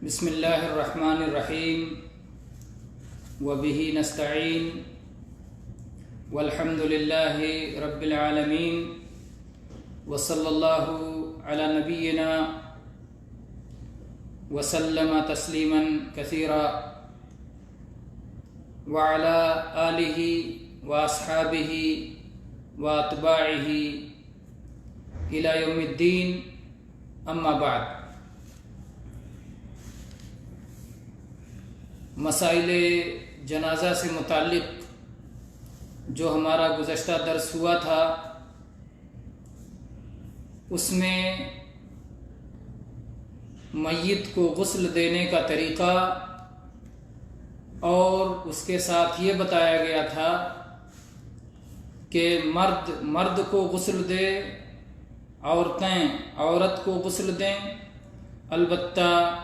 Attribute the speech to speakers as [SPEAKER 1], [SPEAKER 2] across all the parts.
[SPEAKER 1] بسم اللہ الرحمن الرحیم وبہ نستعین والحمد للہ رب العالمین وصلی اللہ علی نبینا وسلم تسلیما کثیرا وعلی آلہ واصحابہ واتباعہ الی یوم الدین اما بعد۔ مسائل جنازہ سے متعلق جو ہمارا گزشتہ درس ہوا تھا اس میں میت کو غسل دینے کا طریقہ اور اس کے ساتھ یہ بتایا گیا تھا کہ مرد کو غسل دے، عورتیں عورت کو غسل دیں، البتہ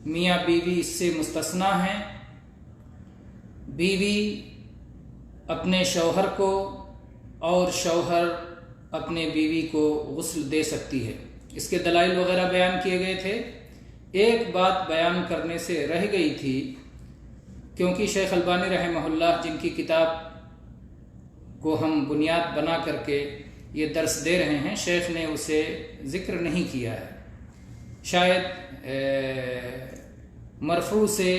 [SPEAKER 1] میاں بیوی اس سے مستثنیٰ ہیں۔ بیوی اپنے شوہر کو اور شوہر اپنے بیوی کو غسل دے سکتی ہے۔ اس کے دلائل وغیرہ بیان کیے گئے تھے۔ ایک بات بیان کرنے سے رہ گئی تھی، کیونکہ شیخ البانی رحمہ اللہ جن کی کتاب کو ہم بنیاد بنا کر کے یہ درس دے رہے ہیں، شیخ نے اسے ذکر نہیں کیا ہے۔ شاید مرفوع سے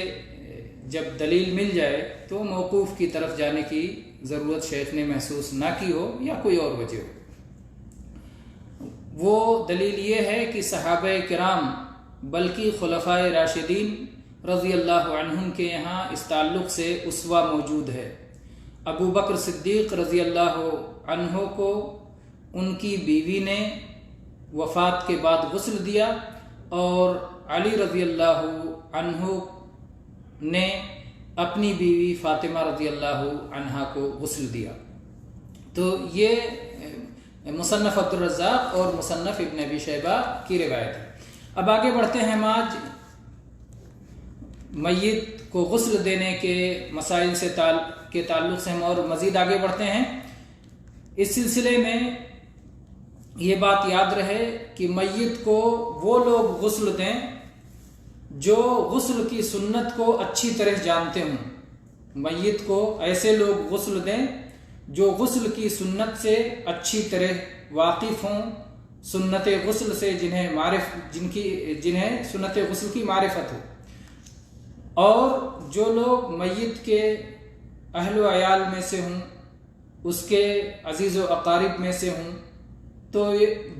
[SPEAKER 1] جب دلیل مل جائے تو موقوف کی طرف جانے کی ضرورت شیخ نے محسوس نہ کی ہو یا کوئی اور وجہ ہو۔ وہ دلیل یہ ہے کہ صحابہ کرام بلکہ خلفائے راشدین رضی اللہ عنہم کے یہاں اس تعلق سے اسوہ موجود ہے۔ ابو بکر صدیق رضی اللہ عنہ کو ان کی بیوی نے وفات کے بعد غسل دیا اور علی رضی اللہ عنہ نے اپنی بیوی فاطمہ رضی اللہ عنہا کو غسل دیا۔ تو یہ مصنف عبدالرزاق اور مصنف ابن ابی شیبہ کی روایت ہے۔ اب آگے بڑھتے ہیں۔ ہم آج میت کو غسل دینے کے مسائل کے تعلق سے ہم اور مزید آگے بڑھتے ہیں۔ اس سلسلے میں یہ بات یاد رہے کہ میت کو وہ لوگ غسل دیں جو غسل کی سنت کو اچھی طرح جانتے ہوں۔ میت کو ایسے لوگ غسل دیں جو غسل کی سنت سے اچھی طرح واقف ہوں، سنت غسل سے جنہیں سنت غسل کی معرفت ہو، اور جو لوگ میت کے اہل و عیال میں سے ہوں، اس کے عزیز و اقارب میں سے ہوں، تو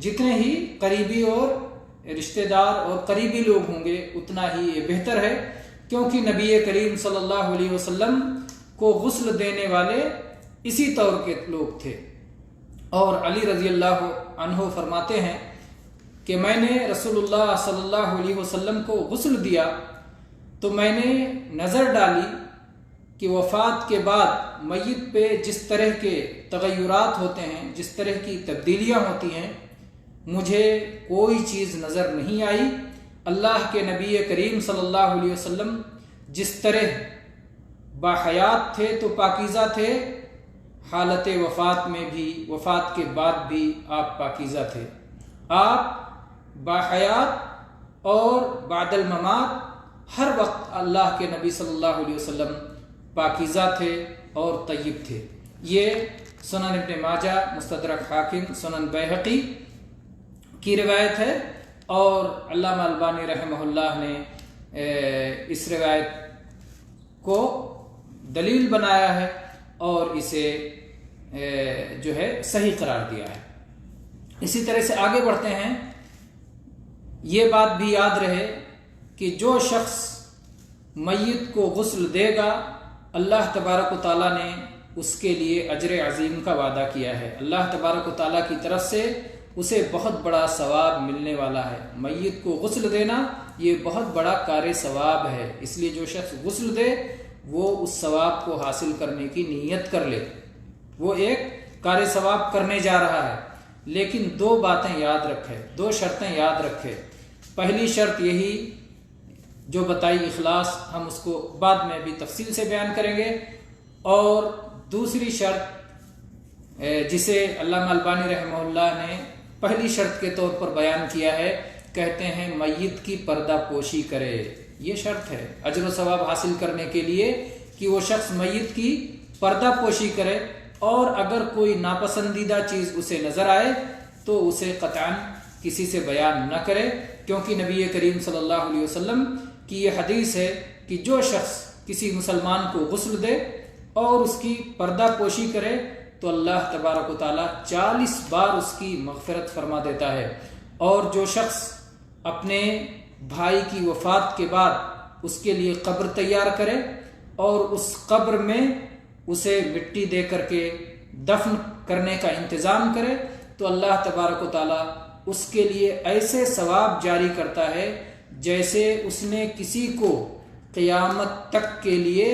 [SPEAKER 1] جتنے ہی قریبی اور رشتہ دار اور قریبی لوگ ہوں گے اتنا ہی یہ بہتر ہے، کیونکہ نبی کریم صلی اللہ علیہ وسلم کو غسل دینے والے اسی طور کے لوگ تھے۔ اور علی رضی اللہ عنہ فرماتے ہیں کہ میں نے رسول اللہ صلی اللہ علیہ وسلم کو غسل دیا تو میں نے نظر ڈالی کہ وفات کے بعد میت پہ جس طرح کے تغیرات ہوتے ہیں، جس طرح کی تبدیلیاں ہوتی ہیں، مجھے کوئی چیز نظر نہیں آئی۔ اللہ کے نبی کریم صلی اللہ علیہ وسلم جس طرح باحیات تھے تو پاکیزہ تھے، حالت وفات میں بھی، وفات کے بعد بھی آپ پاکیزہ تھے۔ آپ باحیات اور بعد الممات ہر وقت اللہ کے نبی صلی اللہ علیہ وسلم پاکیزہ تھے اور طیب تھے۔ یہ سنن ابن ماجہ، مستدرک حاکم، سنن بیہقی کی روایت ہے، اور علامہ البانی رحمہ اللہ نے اس روایت کو دلیل بنایا ہے اور اسے جو ہے صحیح قرار دیا ہے۔ اسی طرح سے آگے بڑھتے ہیں۔ یہ بات بھی یاد رہے کہ جو شخص میت کو غسل دے گا، اللہ تبارک و تعالیٰ نے اس کے لیے اجر عظیم کا وعدہ کیا ہے۔ اللہ تبارک و تعالیٰ کی طرف سے اسے بہت بڑا ثواب ملنے والا ہے۔ میت کو غسل دینا یہ بہت بڑا کار ثواب ہے، اس لیے جو شخص غسل دے وہ اس ثواب کو حاصل کرنے کی نیت کر لے، وہ ایک کار ثواب کرنے جا رہا ہے۔ لیکن دو باتیں یاد رکھے، دو شرطیں یاد رکھے۔ پہلی شرط یہی جو بتائی اخلاص، ہم اس کو بعد میں بھی تفصیل سے بیان کریں گے، اور دوسری شرط جسے علامہ البانی رحمہ اللہ نے پہلی شرط کے طور پر بیان کیا ہے کہتے ہیں میت کی پردہ پوشی کرے. یہ شرط ہے اجر و ثواب حاصل کرنے کے لیے کہ وہ شخص میت کی پردہ پوشی کرے، اور اگر کوئی ناپسندیدہ چیز اسے نظر آئے تو اسے قطعاً کسی سے بیان نہ کرے، کیونکہ نبی کریم صلی اللہ علیہ وسلم کی یہ حدیث ہے کہ جو شخص کسی مسلمان کو غسل دے اور اس کی پردہ پوشی کرے تو اللہ تبارک و تعالیٰ 40 بار اس کی مغفرت فرما دیتا ہے. اور جو شخص اپنے بھائی کی وفات کے بعد اس کے لیے قبر تیار کرے اور اس قبر میں اسے مٹی دے کر کے دفن کرنے کا انتظام کرے تو اللہ تبارک و تعالیٰ اس کے لیے ایسے ثواب جاری کرتا ہے جیسے اس نے کسی کو قیامت تک کے لیے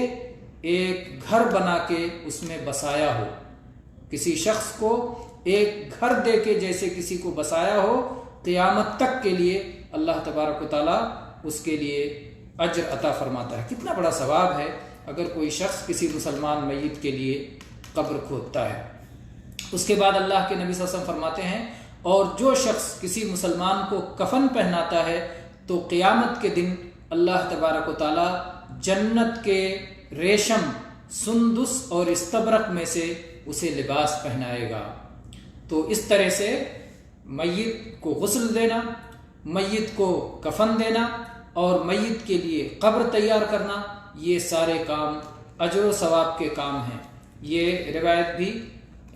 [SPEAKER 1] ایک گھر بنا کے اس میں بسایا ہو. کسی شخص کو ایک گھر دے کے جیسے کسی کو بسایا ہو، قیامت تک کے لیے اللہ تبارک و تعالیٰ اس کے لیے اجر عطا فرماتا ہے. کتنا بڑا ثواب ہے اگر کوئی شخص کسی مسلمان میت کے لیے قبر کھودتا ہے. اس کے بعد اللہ کے نبی صلی اللہ علیہ وسلم فرماتے ہیں اور جو شخص کسی مسلمان کو کفن پہناتا ہے تو قیامت کے دن اللہ تبارک و تعالیٰ جنت کے ریشم، سندس اور استبرق میں سے اسے لباس پہنائے گا. تو اس طرح سے میت کو غسل دینا، میت کو کفن دینا اور میت کے لیے قبر تیار کرنا، یہ سارے کام اجر و ثواب کے کام ہیں. یہ روایت بھی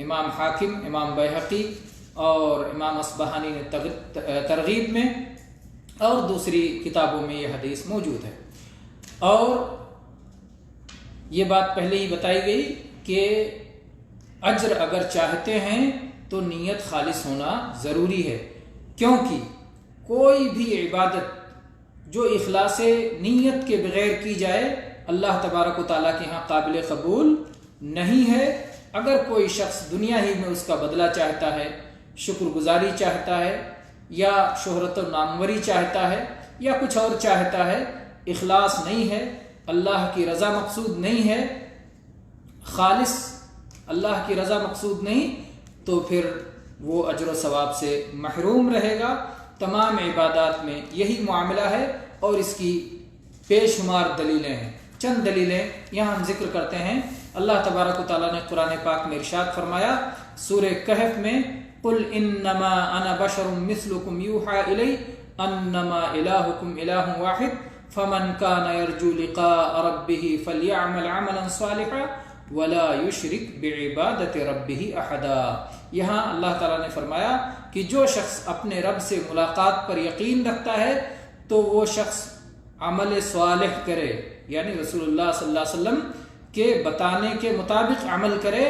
[SPEAKER 1] امام حاکم، امام بیہقی اور امام اصبہانی نے ترغیب میں اور دوسری کتابوں میں یہ حدیث موجود ہے. اور یہ بات پہلے ہی بتائی گئی کہ اجر اگر چاہتے ہیں تو نیت خالص ہونا ضروری ہے، کیونکہ کوئی بھی عبادت جو اخلاص نیت کے بغیر کی جائے اللہ تبارک و تعالیٰ کے ہاں قابل قبول نہیں ہے. اگر کوئی شخص دنیا ہی میں اس کا بدلہ چاہتا ہے، شکر گزاری چاہتا ہے یا شہرت و ناموری چاہتا ہے یا کچھ اور چاہتا ہے، اخلاص نہیں ہے، اللہ کی رضا مقصود نہیں ہے، خالص اللہ کی رضا مقصود نہیں، تو پھر وہ اجر و ثواب سے محروم رہے گا. تمام عبادات میں یہی معاملہ ہے اور اس کی بے شمار دلیلیں ہیں. چند دلیلیں یہاں ہم ذکر کرتے ہیں. اللہ تبارک و تعالیٰ نے قرآن پاک میں ارشاد فرمایا سورہ کہف میں، قل انما انا بشر مثلکم یوحى الی انما الہکم الہ واحد فمن کان یرجو لقاء ربہ فلیعمل عملا صالحا ولا یشرک بعبادت ربہ احدا. یہاں اللہ تعالیٰ نے فرمایا کہ جو شخص اپنے رب سے ملاقات پر یقین رکھتا ہے تو وہ شخص عمل صالح کرے، یعنی رسول اللہ صلی اللہ علیہ وسلم کے بتانے کے مطابق عمل کرے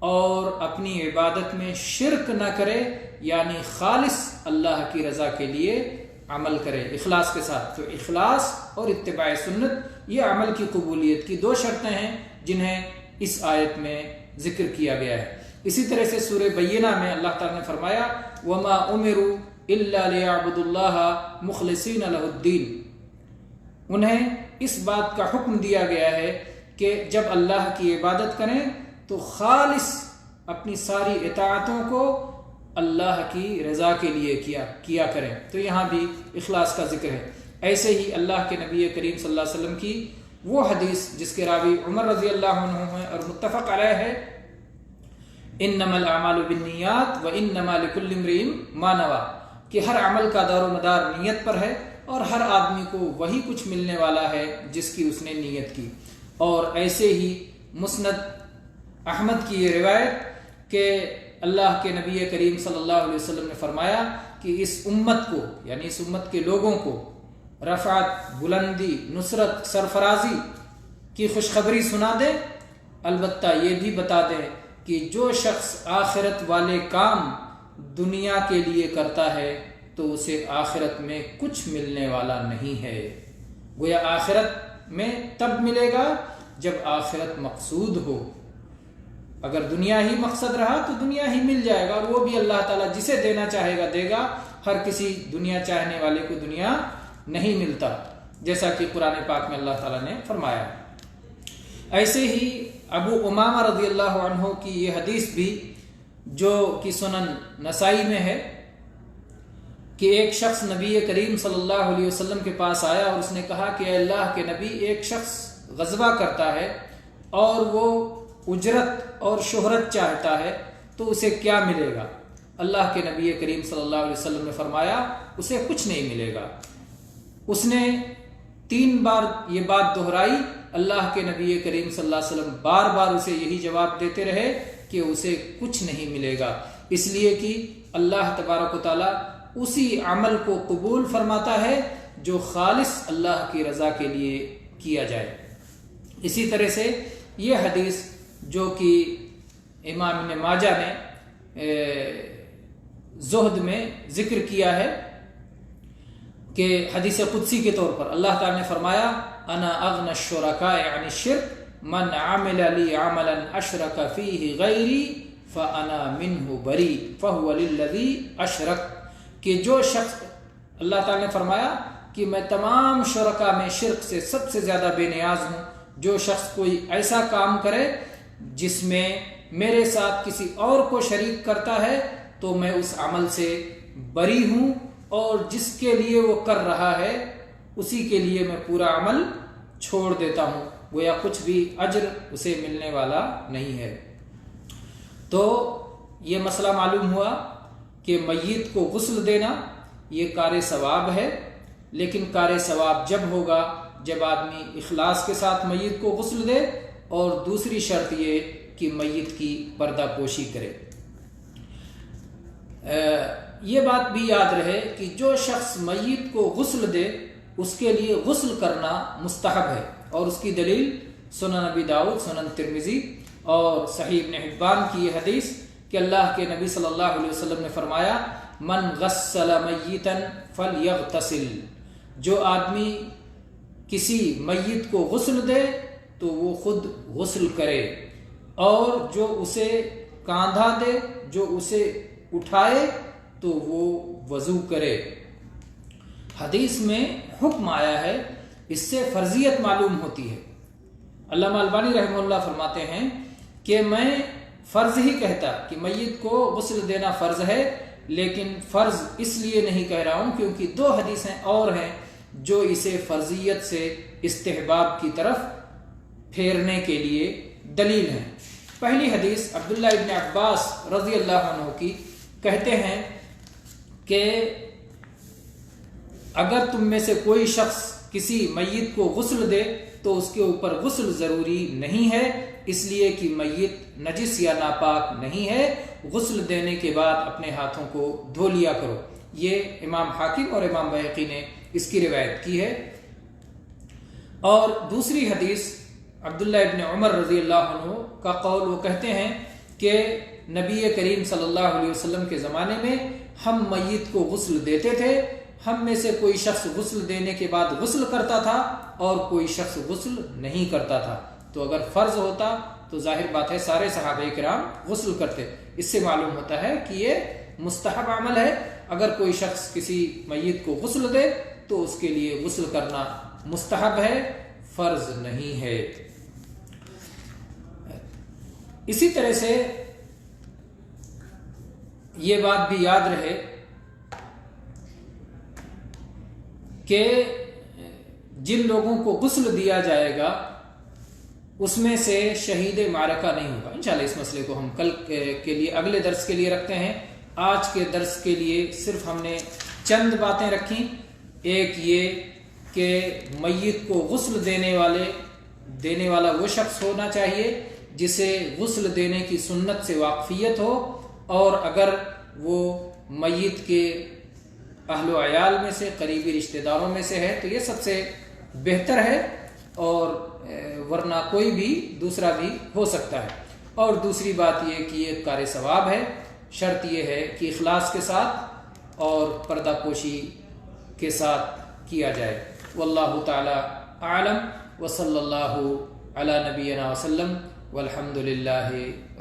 [SPEAKER 1] اور اپنی عبادت میں شرک نہ کرے، یعنی خالص اللہ کی رضا کے لیے عمل کرے اخلاص کے ساتھ. تو اخلاص اور اتباع سنت یہ عمل کی قبولیت کی دو شرطیں ہیں جنہیں اس آیت میں ذکر کیا گیا ہے. اسی طرح سے سورہ بینہ میں اللہ تعالیٰ نے فرمایا وَمَا أُمِرُوا إِلَّا لِيَعْبُدُوا اللَّهَ مُخْلِصِينَ لَهُ الدِّينَ. انہیں اس بات کا حکم دیا گیا ہے کہ جب اللہ کی عبادت کریں تو خالص اپنی ساری اطاعتوں کو اللہ کی رضا کے لیے کیا کریں. تو یہاں بھی اخلاص کا ذکر ہے. ایسے ہی اللہ کے نبی کریم صلی اللہ علیہ وسلم کی وہ حدیث جس کے راوی عمر رضی اللہ عنہ ہیں اور متفق علیہ ہے، انما الاعمال بالنیات وانما لکل امرئ ما نوى، کہ ہر عمل کا دار و مدار نیت پر ہے اور ہر آدمی کو وہی کچھ ملنے والا ہے جس کی اس نے نیت کی. اور ایسے ہی مسند احمد کی یہ روایت کہ اللہ کے نبی کریم صلی اللہ علیہ وسلم نے فرمایا کہ اس امت کو، یعنی اس امت کے لوگوں کو رفعت، بلندی، نصرت، سرفرازی کی خوشخبری سنا دے، البتہ یہ بھی بتا دے کہ جو شخص آخرت والے کام دنیا کے لیے کرتا ہے تو اسے آخرت میں کچھ ملنے والا نہیں ہے. گویا آخرت میں تب ملے گا جب آخرت مقصود ہو. اگر دنیا ہی مقصد رہا تو دنیا ہی مل جائے گا، اور وہ بھی اللہ تعالیٰ جسے دینا چاہے گا دے گا. ہر کسی دنیا چاہنے والے کو دنیا نہیں ملتا، جیسا کہ قرآن پاک میں اللہ تعالیٰ نے فرمایا. ایسے ہی ابو امامہ رضی اللہ عنہ کی یہ حدیث بھی جو کہ سنن نسائی میں ہے کہ ایک شخص نبی کریم صلی اللہ علیہ وسلم کے پاس آیا اور اس نے کہا کہ اے اللہ کے نبی، ایک شخص غزوہ کرتا ہے اور وہ اجرت اور شہرت چاہتا ہے تو اسے کیا ملے گا؟ اللہ کے نبی کریم صلی اللہ علیہ وسلم نے فرمایا اسے کچھ نہیں ملے گا۔ اس نے 3 بار یہ بات دہرائی۔ اللہ کے نبی کریم صلی اللہ علیہ وسلم بار بار اسے یہی جواب دیتے رہے کہ اسے کچھ نہیں ملے گا، اس لیے کہ اللہ تبارک و تعالیٰ اسی عمل کو قبول فرماتا ہے جو خالص اللہ کی رضا کے لیے کیا جائے۔ اسی طرح سے یہ حدیث جو کہ امام ابن ماجہ نے زہد میں ذکر کیا ہے کہ حدیث قدسی کے طور پر اللہ تعالیٰ نے فرمایا انا اغنى الشركاء عن الشرك من عمل لي عملا اشرك فيه غيري فانا منه بريء فهو للذي اشرك، کہ جو شخص، اللہ تعالیٰ نے فرمایا کہ میں تمام شرکا میں شرک سے سب سے زیادہ بے نیاز ہوں۔ جو شخص کوئی ایسا کام کرے جس میں میرے ساتھ کسی اور کو شریک کرتا ہے تو میں اس عمل سے بری ہوں، اور جس کے لیے وہ کر رہا ہے اسی کے لیے میں پورا عمل چھوڑ دیتا ہوں، گویا کچھ بھی اجر اسے ملنے والا نہیں ہے۔ تو یہ مسئلہ معلوم ہوا کہ میت کو غسل دینا یہ کار ثواب ہے، لیکن کار ثواب جب ہوگا جب آدمی اخلاص کے ساتھ میت کو غسل دے، اور دوسری شرط یہ کہ میت کی پردہ پوشی کرے۔ یہ بات بھی یاد رہے کہ جو شخص میت کو غسل دے اس کے لیے غسل کرنا مستحب ہے، اور اس کی دلیل سنن ابی داؤد، سنن ترمذی اور صحیح ابن حبان کی یہ حدیث کہ اللہ کے نبی صلی اللہ علیہ وسلم نے فرمایا من غسل میتا فلیغتسل، جو آدمی کسی میت کو غسل دے تو وہ خود غسل کرے، اور جو اسے کاندھا دے، جو اسے اٹھائے تو وہ وضو کرے۔ حدیث میں حکم آیا ہے، اس سے فرضیت معلوم ہوتی ہے۔ علامہ البانی رحمہ اللہ فرماتے ہیں کہ میں فرض ہی کہتا کہ میت کو غسل دینا فرض ہے، لیکن فرض اس لیے نہیں کہہ رہا ہوں کیونکہ 2 حدیثیں اور ہیں جو اسے فرضیت سے استحباب کی طرف پھیرنے کے لیے دلیل ہیں۔ پہلی حدیث عبداللہ ابن عباس رضی اللہ عنہ کی، کہتے ہیں کہ اگر تم میں سے کوئی شخص کسی میت کو غسل دے تو اس کے اوپر غسل ضروری نہیں ہے، اس لیے کہ میت نجس یا ناپاک نہیں ہے، غسل دینے کے بعد اپنے ہاتھوں کو دھو لیا کرو۔ یہ امام حاکم اور امام بہقی نے اس کی روایت کی ہے۔ اور دوسری حدیث عبداللہ ابن عمر رضی اللہ عنہ کا قول، وہ کہتے ہیں کہ نبی کریم صلی اللہ علیہ وسلم کے زمانے میں ہم میت کو غسل دیتے تھے، ہم میں سے کوئی شخص غسل دینے کے بعد غسل کرتا تھا اور کوئی شخص غسل نہیں کرتا تھا۔ تو اگر فرض ہوتا تو ظاہر بات ہے سارے صحابہ کرام غسل کرتے۔ اس سے معلوم ہوتا ہے کہ یہ مستحب عمل ہے، اگر کوئی شخص کسی میت کو غسل دے تو اس کے لیے غسل کرنا مستحب ہے، فرض نہیں ہے۔ اسی طرح سے یہ بات بھی یاد رہے کہ جن لوگوں کو غسل دیا جائے گا اس میں سے شہید معرکہ نہیں ہوگا۔ انشاءاللہ اس مسئلے کو ہم کل کے لیے، اگلے درس کے لیے رکھتے ہیں۔ آج کے درس کے لیے صرف ہم نے چند باتیں رکھیں۔ ایک یہ کہ میت کو غسل دینے والا وہ شخص ہونا چاہیے جسے غسل دینے کی سنت سے واقفیت ہو، اور اگر وہ میت کے اہل و عیال میں سے، قریبی رشتہ داروں میں سے ہے تو یہ سب سے بہتر ہے، اور ورنہ کوئی بھی دوسرا بھی ہو سکتا ہے۔ اور دوسری بات یہ کہ یہ کار ثواب ہے، شرط یہ ہے کہ اخلاص کے ساتھ اور پردہ پوشی کے ساتھ کیا جائے۔ واللہ تعالی اعلم، وصلی اللہ علی نبینا وسلم، والحمد للہ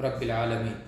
[SPEAKER 1] رب العالمین۔